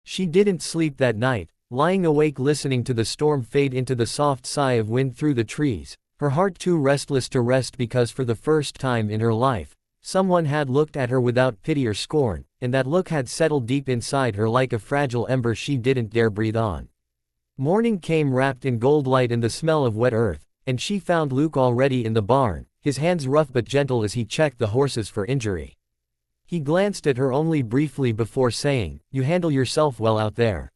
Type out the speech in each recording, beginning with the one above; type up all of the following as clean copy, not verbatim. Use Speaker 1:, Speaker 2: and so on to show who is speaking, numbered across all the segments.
Speaker 1: She didn't sleep that night, lying awake listening to the storm fade into the soft sigh of wind through the trees, her heart too restless to rest because for the first time in her life, someone had looked at her without pity or scorn, and that look had settled deep inside her like a fragile ember she didn't dare breathe on. Morning came wrapped in gold light and the smell of wet earth, and she found Luke already in the barn, his hands rough but gentle as he checked the horses for injury. He glanced at her only briefly before saying, "You handle yourself well out there."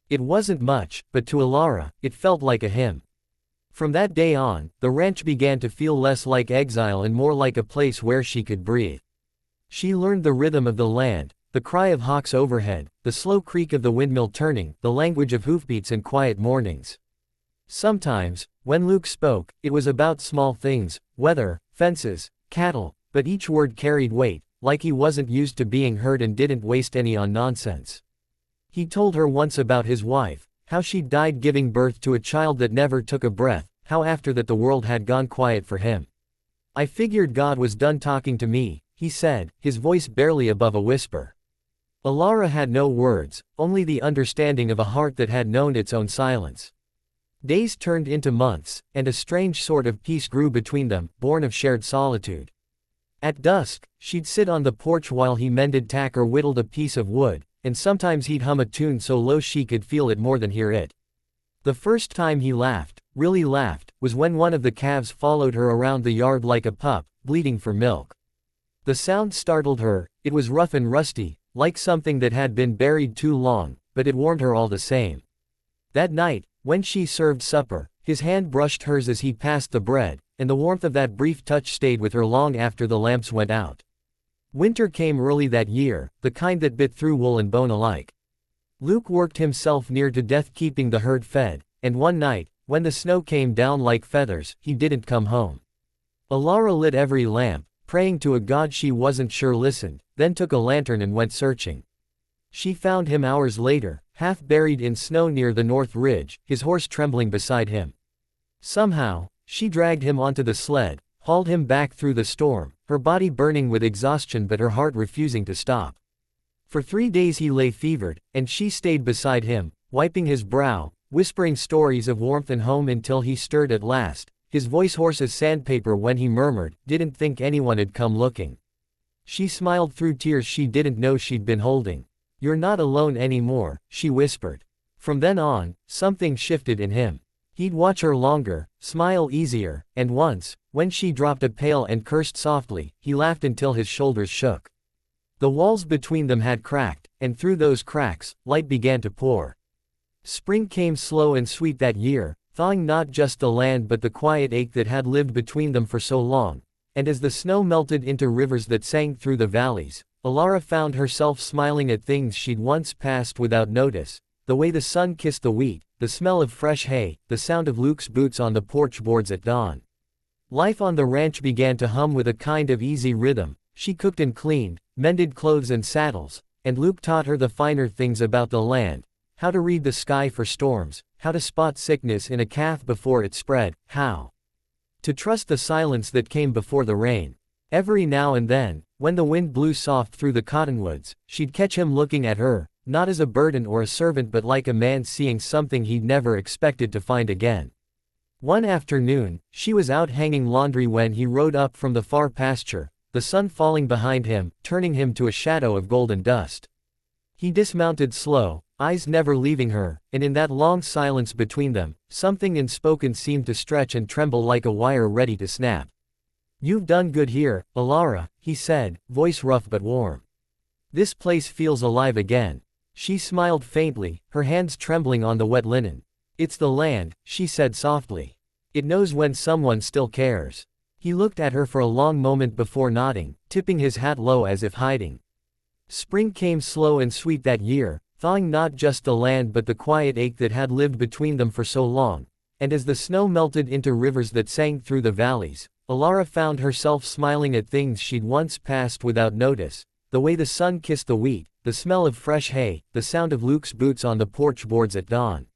Speaker 1: It wasn't much, but to Alara, it felt like a hymn. From that day on, the ranch began to feel less like exile and more like a place where she could breathe. She learned the rhythm of the land, the cry of hawks overhead, the slow creak of the windmill turning, the language of hoofbeats and quiet mornings. Sometimes, when Luke spoke, it was about small things, weather, fences, cattle, but each word carried weight, like he wasn't used to being heard and didn't waste any on nonsense. He told her once about his wife, how she died giving birth to a child that never took a breath, how after that the world had gone quiet for him. "I figured God was done talking to me," he said, his voice barely above a whisper. Alara had no words, only the understanding of a heart that had known its own silence. Days turned into months, and a strange sort of peace grew between them, born of shared solitude. At dusk, she'd sit on the porch while he mended tack or whittled a piece of wood, and sometimes he'd hum a tune so low she could feel it more than hear it. The first time he laughed, really laughed, was when one of the calves followed her around the yard like a pup, bleating for milk. The sound startled her, it was rough and rusty, like something that had been buried too long, but it warmed her all the same. That night, when she served supper, his hand brushed hers as he passed the bread, and the warmth of that brief touch stayed with her long after the lamps went out. Winter came early that year, the kind that bit through wool and bone alike. Luke worked himself near to death keeping the herd fed, and one night, when the snow came down like feathers, he didn't come home. Alara lit every lamp, praying to a god she wasn't sure listened, then took a lantern and went searching. She found him hours later, half buried in snow near the north ridge, his horse trembling beside him. Somehow, she dragged him onto the sled, hauled him back through the storm, her body burning with exhaustion but her heart refusing to stop. For 3 days he lay fevered, and she stayed beside him, wiping his brow, whispering stories of warmth and home until he stirred at last, his voice hoarse as sandpaper when he murmured, "Didn't think anyone had come looking." She smiled through tears she didn't know she'd been holding. "You're not alone anymore," she whispered. From then on, something shifted in him. He'd watch her longer, smile easier, and once, when she dropped a pail and cursed softly, he laughed until his shoulders shook. The walls between them had cracked, and through those cracks, light began to pour. Spring came slow and sweet that year, thawing not just the land but the quiet ache that had lived between them for so long, and as the snow melted into rivers that sang through the valleys, Alara found herself smiling at things she'd once passed without notice, the way the sun kissed the wheat, the smell of fresh hay, the sound of Luke's boots on the porch boards at dawn. Life on the ranch began to hum with a kind of easy rhythm. She cooked and cleaned, mended clothes and saddles, and Luke taught her the finer things about the land, how to read the sky for storms, how to spot sickness in a calf before it spread, how to trust the silence that came before the rain. Every now and then, when the wind blew soft through the cottonwoods, she'd catch him looking at her, not as a burden or a servant but like a man seeing something he'd never expected to find again. One afternoon, she was out hanging laundry when he rode up from the far pasture, the sun falling behind him, turning him to a shadow of golden dust. He dismounted slow, eyes never leaving her, and in that long silence between them, something unspoken seemed to stretch and tremble like a wire ready to snap. "You've done good here, Alara," he said, voice rough but warm. "This place feels alive again." She smiled faintly, her hands trembling on the wet linen. "It's the land," she said softly. "It knows when someone still cares." He looked at her for a long moment before nodding, tipping his hat low as if hiding. Spring came slow and sweet that year, thawing not just the land but the quiet ache that had lived between them for so long, and as the snow melted into rivers that sang through the valleys, Alara found herself smiling at things she'd once passed without notice, the way the sun kissed the wheat, the smell of fresh hay, the sound of Luke's boots on the porch boards at dawn.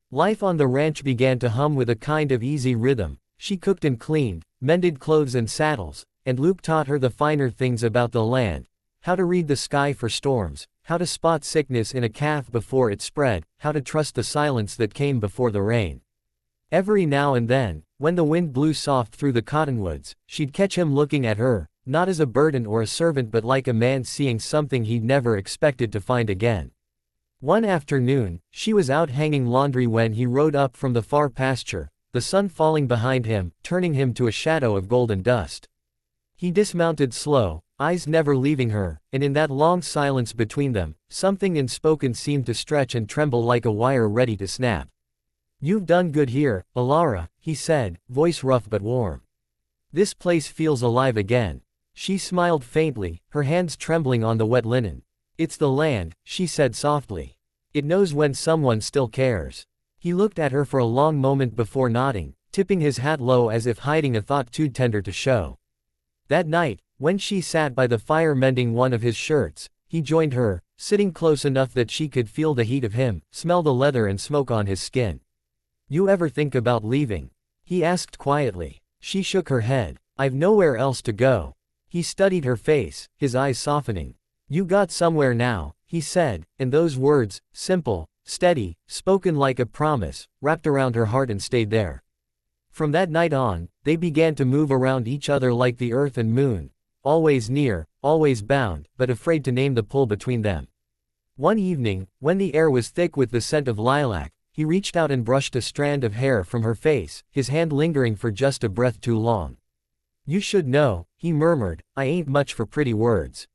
Speaker 1: Life on the ranch began to hum with a kind of easy rhythm. She cooked and cleaned, mended clothes and saddles, and Luke taught her the finer things about the land, how to read the sky for storms, how to spot sickness in a calf before it spread, how to trust the silence that came before the rain. Every now and then, when the wind blew soft through the cottonwoods, she'd catch him looking at her, not as a burden or a servant but like a man seeing something he'd never expected to find again. One afternoon, she was out hanging laundry when he rode up from the far pasture, the sun falling behind him, turning him to a shadow of golden dust. He dismounted slow, eyes never leaving her, and in that long silence between them, something unspoken seemed to stretch and tremble like a wire ready to snap. "You've done good here, Alara," he said, voice rough but warm. "This place feels alive again." She smiled faintly, her hands trembling on the wet linen. "It's the land," she said softly. "It knows when someone still cares." He looked at her for a long moment before nodding, tipping his hat low as if hiding a thought too tender to show. That night, when she sat by the fire mending one of his shirts, he joined her, sitting close enough that she could feel the heat of him, smell the leather and smoke on his skin. "You ever think about leaving?" he asked quietly. She shook her head. "I've nowhere else to go." He studied her face, his eyes softening. "You got somewhere now," he said, and those words, simple, steady, spoken like a promise, wrapped around her heart and stayed there. From that night on, they began to move around each other like the earth and moon, always near, always bound, but afraid to name the pull between them. One evening, when the air was thick with the scent of lilac, he reached out and brushed a strand of hair from her face, his hand lingering for just a breath too long. "You should know," he murmured, "I ain't much for pretty words."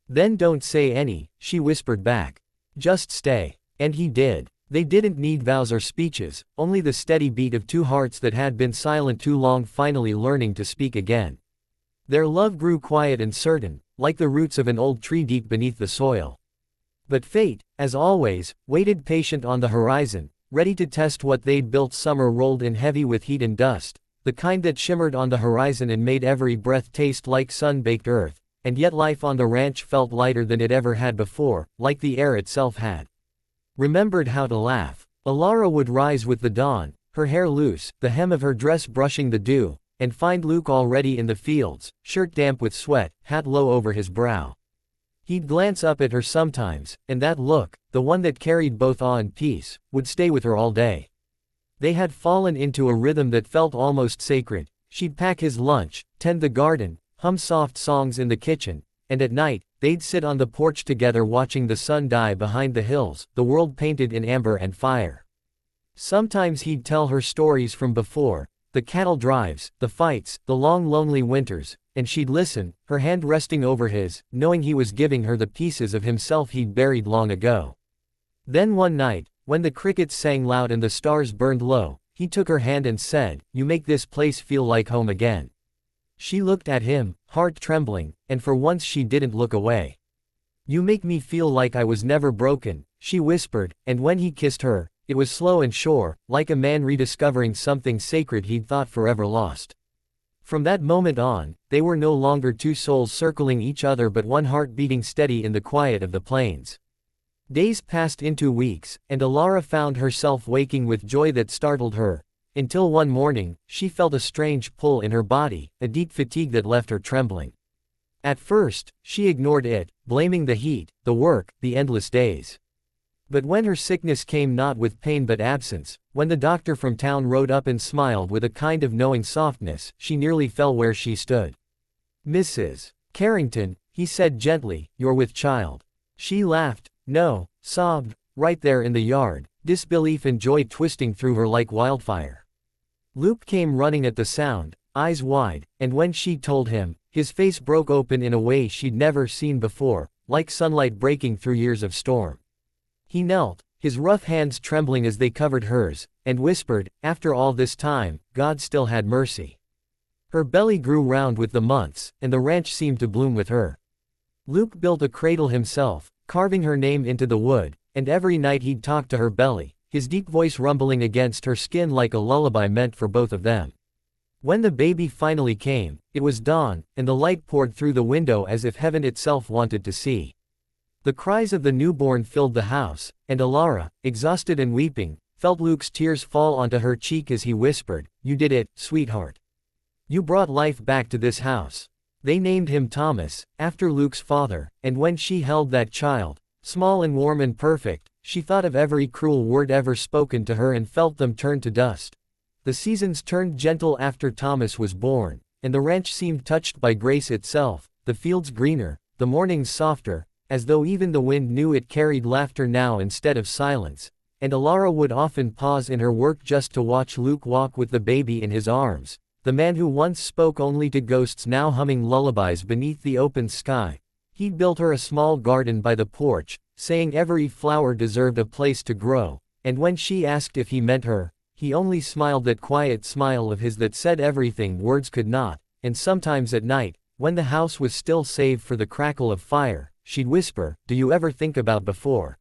Speaker 1: "Then don't say any," she whispered back. "Just stay." And he did. They didn't need vows or speeches, only the steady beat of two hearts that had been silent too long finally learning to speak again. Their love grew quiet and certain, like the roots of an old tree deep beneath the soil. But fate, as always, waited patient on the horizon, ready to test what they'd built. Summer rolled in heavy with heat and dust, the kind that shimmered on the horizon and made every breath taste like sun-baked earth, and yet life on the ranch felt lighter than it ever had before, like the air itself had remembered how to laugh. Alara would rise with the dawn, her hair loose, the hem of her dress brushing the dew, and find Luke already in the fields, shirt damp with sweat, hat low over his brow. He'd glance up at her sometimes, and that look, the one that carried both awe and peace, would stay with her all day. They had fallen into a rhythm that felt almost sacred. She'd pack his lunch, tend the garden, hum soft songs in the kitchen, and at night, they'd sit on the porch together watching the sun die behind the hills, the world painted in amber and fire. Sometimes he'd tell her stories from before, the cattle drives, the fights, the long lonely winters, and she'd listen, her hand resting over his, knowing he was giving her the pieces of himself he'd buried long ago. Then one night, when the crickets sang loud and the stars burned low, he took her hand and said, "You make this place feel like home again." She looked at him, heart trembling, and for once she didn't look away. "You make me feel like I was never broken," she whispered, and when he kissed her, it was slow and sure, like a man rediscovering something sacred he'd thought forever lost. From that moment on, they were no longer two souls circling each other but one heart beating steady in the quiet of the plains. Days passed into weeks, and Alara found herself waking with joy that startled her, until one morning, she felt a strange pull in her body, a deep fatigue that left her trembling. At first, she ignored it, blaming the heat, the work, the endless days. But when her sickness came not with pain but absence, when the doctor from town rode up and smiled with a kind of knowing softness, she nearly fell where she stood. "Mrs. Carrington," he said gently, "you're with child." She laughed, no, sobbed, right there in the yard, disbelief and joy twisting through her like wildfire. Luke came running at the sound, eyes wide, and when she told him, his face broke open in a way she'd never seen before, like sunlight breaking through years of storm. He knelt, his rough hands trembling as they covered hers, and whispered, "After all this time, God still had mercy." Her belly grew round with the months, and the ranch seemed to bloom with her. Luke built a cradle himself, carving her name into the wood, and every night he'd talk to her belly, his deep voice rumbling against her skin like a lullaby meant for both of them. When the baby finally came, it was dawn, and the light poured through the window as if heaven itself wanted to see. The cries of the newborn filled the house, and Alara, exhausted and weeping, felt Luke's tears fall onto her cheek as he whispered, "You did it, sweetheart. You brought life back to this house." They named him Thomas, after Luke's father, and when she held that child, Small and warm and perfect, she thought of every cruel word ever spoken to her and felt them turn to dust. The seasons turned gentle after Thomas was born, and the ranch seemed touched by grace itself, the fields greener, the mornings softer, as though even the wind knew it carried laughter now instead of silence. And Alara would often pause in her work just to watch Luke walk with the baby in his arms, the man who once spoke only to ghosts now humming lullabies beneath the open sky. He'd built her a small garden by the porch, saying every flower deserved a place to grow, and when she asked if he meant her, he only smiled that quiet smile of his that said everything words could not. And sometimes at night, when the house was still save for the crackle of fire, she'd whisper, "Do you ever think about before?"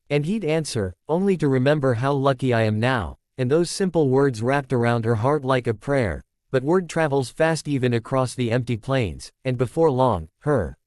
Speaker 1: And he'd answer, "Only to remember how lucky I am now," and those simple words wrapped around her heart like a prayer. But word travels fast even across the empty plains, and before long, her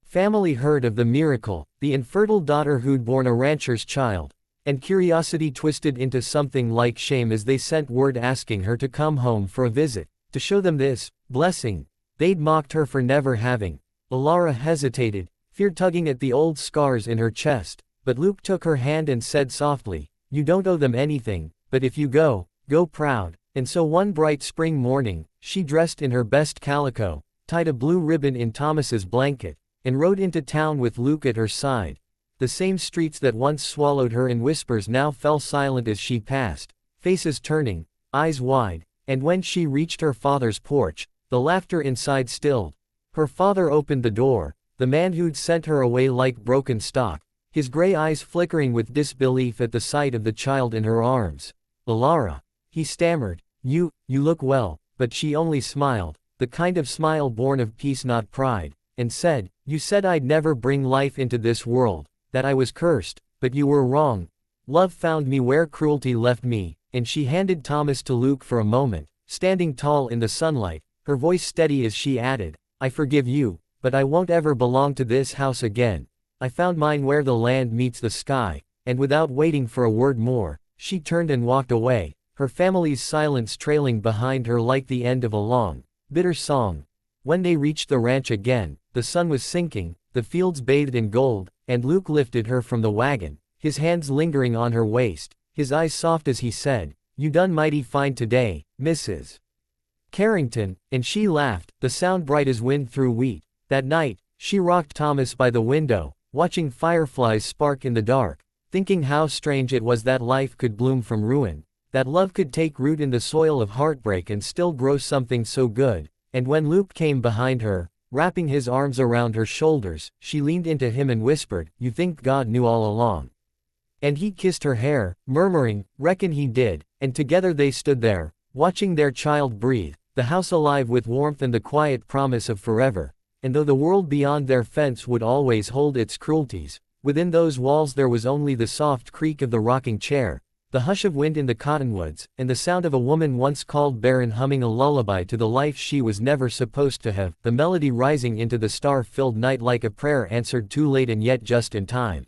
Speaker 1: family heard of the miracle, the infertile daughter who'd borne a rancher's child, and curiosity twisted into something like shame as they sent word asking her to come home for a visit, to show them this blessing they'd mocked her for never having. Alara hesitated, fear tugging at the old scars in her chest, but Luke took her hand and said softly, "You don't owe them anything, but if you go, go proud." And so one bright spring morning, she dressed in her best calico, tied a blue ribbon in Thomas's blanket, and rode into town with Luke at her side. The same streets that once swallowed her in whispers now fell silent as she passed, faces turning, eyes wide, and when she reached her father's porch, the laughter inside stilled. Her father opened the door, the man who'd sent her away like broken stock, his gray eyes flickering with disbelief at the sight of the child in her arms. "Alara," he stammered, you look well," but she only smiled, the kind of smile born of peace not pride, and said, "You said I'd never bring life into this world, that I was cursed, but you were wrong. Love found me where cruelty left me." And she handed Thomas to Luke for a moment, standing tall in the sunlight, her voice steady as she added, "I forgive you, but I won't ever belong to this house again. I found mine where the land meets the sky." And without waiting for a word more, she turned and walked away, her family's silence trailing behind her like the end of a long, bitter song. When they reached the ranch again, the sun was sinking, the fields bathed in gold, and Luke lifted her from the wagon, his hands lingering on her waist, his eyes soft as he said, "You done mighty fine today, Mrs. Carrington," and she laughed, the sound bright as wind through wheat. That night, she rocked Thomas by the window, watching fireflies spark in the dark, thinking how strange it was that life could bloom from ruin, that love could take root in the soil of heartbreak and still grow something so good. And when Luke came behind her, wrapping his arms around her shoulders, she leaned into him and whispered, "You think God knew all along?" And he kissed her hair, murmuring, "Reckon he did," and together they stood there, watching their child breathe, the house alive with warmth and the quiet promise of forever. And though the world beyond their fence would always hold its cruelties, within those walls there was only the soft creak of the rocking chair, the hush of wind in the cottonwoods, and the sound of a woman once called barren humming a lullaby to the life she was never supposed to have, the melody rising into the star-filled night like a prayer answered too late and yet just in time.